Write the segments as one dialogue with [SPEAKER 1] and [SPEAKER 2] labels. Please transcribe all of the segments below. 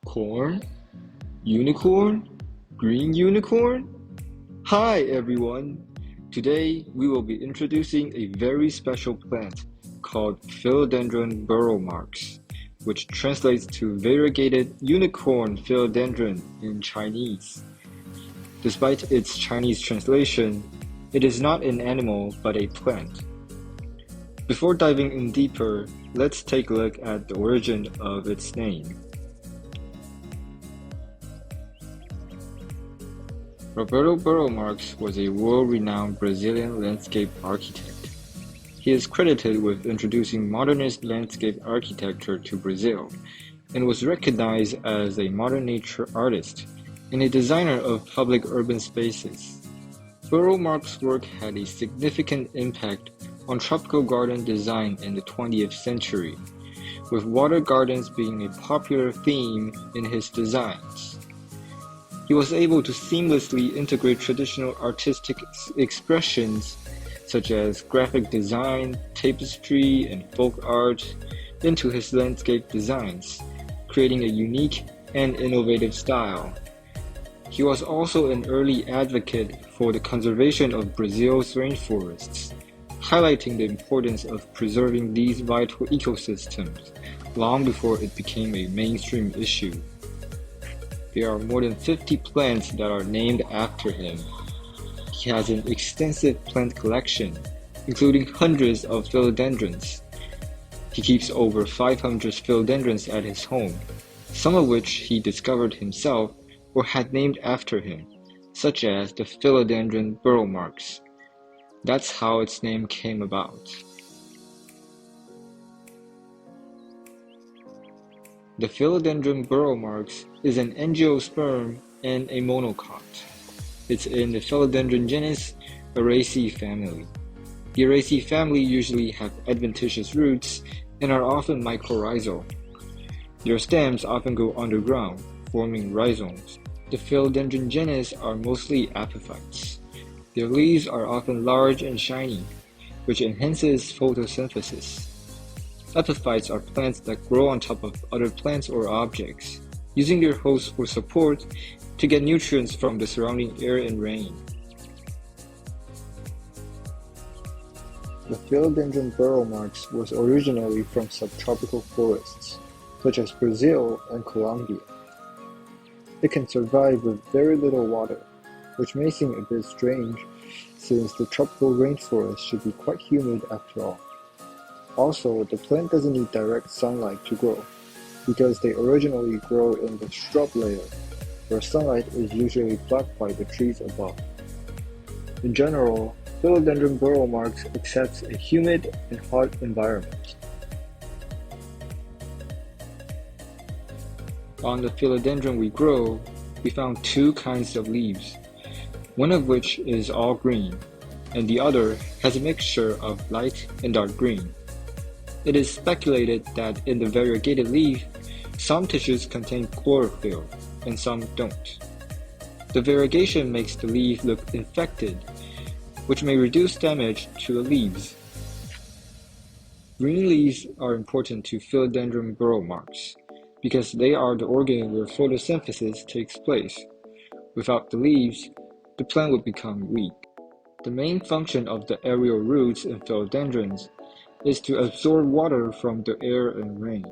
[SPEAKER 1] Corn? Unicorn? Green unicorn? Hi everyone! Today we will be introducing a very special plant called Philodendron Burle Marx, which translates to variegated unicorn philodendron in Chinese. Despite its Chinese translation, it is not an animal but a plant. Before diving in deeper, let's take a look at the origin of its name. Roberto Burle Marx was a world-renowned Brazilian landscape architect. He is credited with introducing modernist landscape architecture to Brazil and was recognized as a modern nature artist and a designer of public urban spaces. Burle Marx's work had a significant impact on tropical garden design in the 20th century, with water gardens being a popular theme in his designs. He was able to seamlessly integrate traditional artistic expressions such as graphic design, tapestry, and folk art into his landscape designs, creating a unique and innovative style. He was also an early advocate for the conservation of Brazil's rainforests, highlighting the importance of preserving these vital ecosystems long before it became a mainstream issue. There are more than 50 plants that are named after him. He has an extensive plant collection, including hundreds of philodendrons. He keeps over 500 philodendrons at his home, some of which he discovered himself or had named after him, such as the Philodendron Burle Marx. That's how its name came about. The Philodendron Burle Marx is an angiosperm and a monocot. It's in the Philodendron genus Araceae family. The Araceae family usually have adventitious roots and are often mycorrhizal. Their stems often go underground, forming rhizomes. The Philodendron genus are mostly epiphytes. Their leaves are often large and shiny, which enhances photosynthesis. Epiphytes are plants that grow on top of other plants or objects, using their hosts for support to get nutrients from the surrounding air and rain. The Philodendron Burle Marx was originally from subtropical forests, such as Brazil and Colombia. It can survive with very little water, which may seem a bit strange since the tropical rainforest should be quite humid after all. Also, the plant doesn't need direct sunlight to grow, because they originally grow in the shrub layer, where sunlight is usually blocked by the trees above. In general, Philodendron Burle Marx accepts a humid and hot environment. On the philodendron we grow, we found two kinds of leaves, one of which is all green, and the other has a mixture of light and dark green. It is speculated that in the variegated leaf, some tissues contain chlorophyll and some don't. The variegation makes the leaf look infected, which may reduce damage to the leaves. Green leaves are important to Philodendron Burle Marx because they are the organ where photosynthesis takes place. Without the leaves, the plant would become weak. The main function of the aerial roots in philodendrons is to absorb water from the air and rain.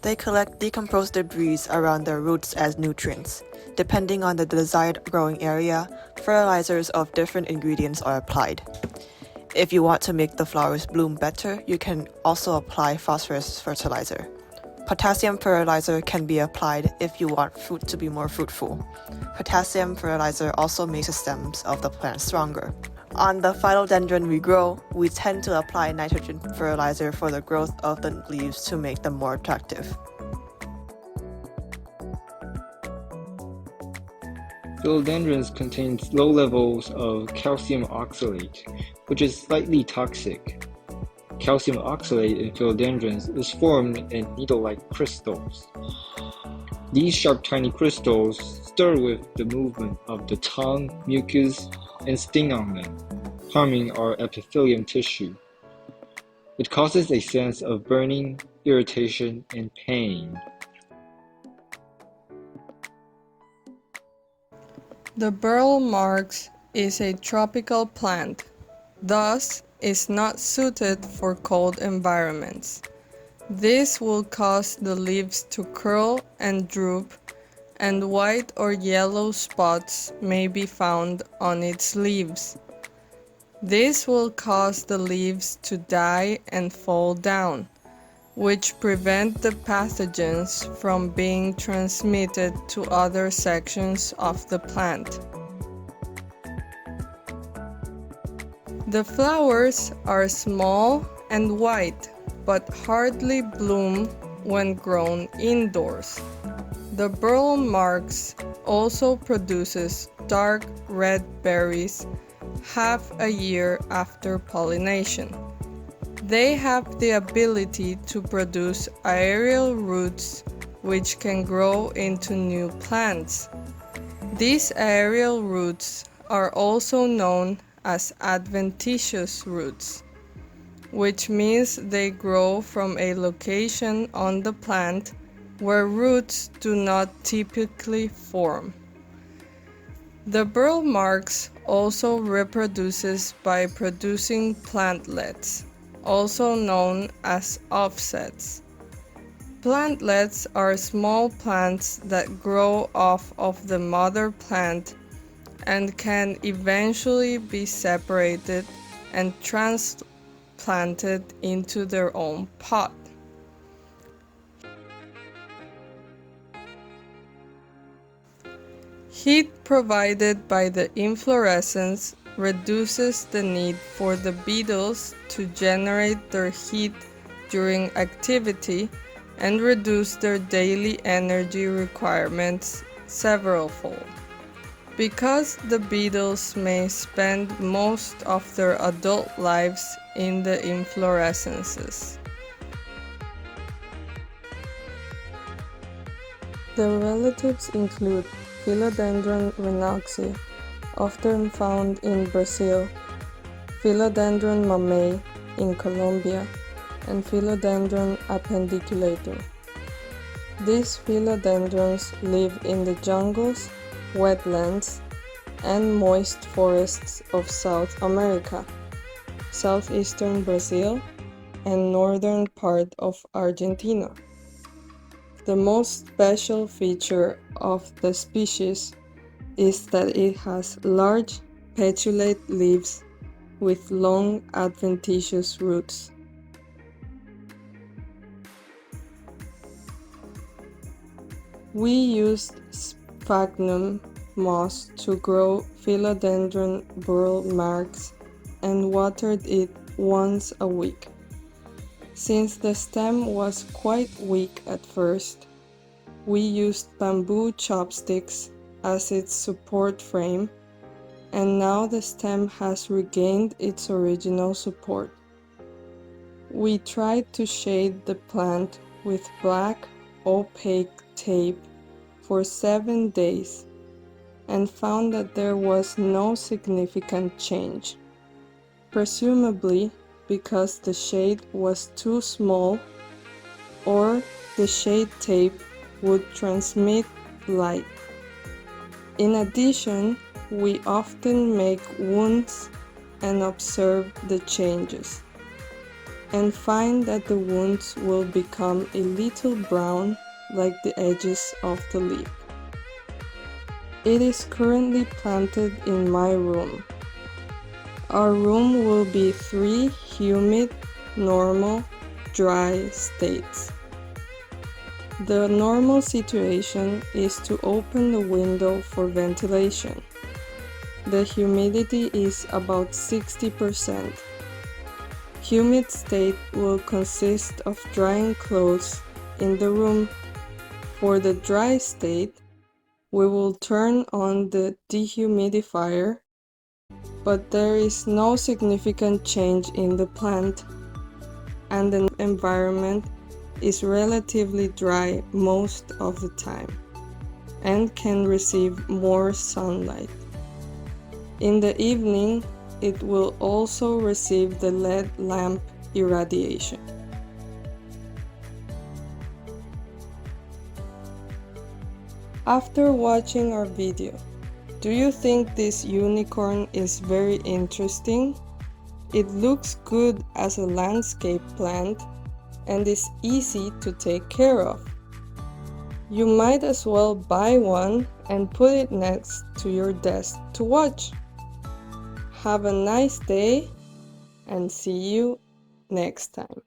[SPEAKER 2] They collect decomposed debris around their roots as nutrients. Depending on the desired growing area, fertilizers of different ingredients are applied. If you want to make the flowers bloom better, you can also apply phosphorus fertilizer. Potassium fertilizer can be applied if you want fruit to be more fruitful. Potassium fertilizer also makes the stems of the plant stronger. On the philodendron we grow, we tend to apply nitrogen fertilizer for the growth of the leaves to make them more attractive.
[SPEAKER 1] Philodendrons contain low levels of calcium oxalate, which is slightly toxic. Calcium oxalate in philodendrons is formed in needle-like crystals. These sharp tiny crystals stir with the movement of the tongue, mucus, and sting on them, harming our epithelium tissue. It causes a sense of burning, irritation, and pain.
[SPEAKER 3] The Burle Marx is a tropical plant, thus is not suited for cold environments. This will cause the leaves to curl and droop, and white or yellow spots may be found on its leaves. This will cause the leaves to die and fall down, which prevent the pathogens from being transmitted to other sections of the plant. The flowers are small and white, but hardly bloom when grown indoors. The Burle Marx also produces dark red berries half a year after pollination. They have the ability to produce aerial roots which can grow into new plants. These aerial roots are also known as adventitious roots, which means they grow from a location on the plant where roots do not typically form. The Burle Marx also reproduces by producing plantlets, also known as offsets. Plantlets are small plants that grow off of the mother plant and can eventually be separated and transplanted into their own pot. Heat provided by the inflorescence reduces the need for the beetles to generate their heat during activity and reduce their daily energy requirements severalfold. Because the beetles may spend most of their adult lives in the inflorescences. The relatives include Philodendron Burle, often found in Brazil, Philodendron mamei in Colombia, and Philodendron appendiculator. These philodendrons live in the jungles, wetlands, and moist forests of South America, southeastern Brazil, and northern part of Argentina. The most special feature of the species is that it has large petiolate leaves with long adventitious roots. We used sphagnum moss to grow Philodendron Burle Marx and watered it once a week. Since the stem was quite weak at first, we used bamboo chopsticks as its support frame, and now the stem has regained its original support. We tried to shade the plant with black, opaque tape for 7 days and found that there was no significant change, presumably because the shade was too small or the shade tape would transmit light. In addition, we often make wounds and observe the changes, and find that the wounds will become a little brown like the edges of the leaf. It is currently planted in my room. Our room will be 3 humid, normal, dry states. The normal situation is to open the window for ventilation. The humidity is about 60%. Humid state will consist of drying clothes in the room. For the dry state, we will turn on the dehumidifier, but there is no significant change in the plant, and the environment is relatively dry most of the time and can receive more sunlight. In the evening, it will also receive the LED lamp irradiation. After watching our video, do you think this unicorn is very interesting? It looks good as a landscape plant and is easy to take care of. You might as well buy one and put it next to your desk to watch. Have a nice day and see you next time.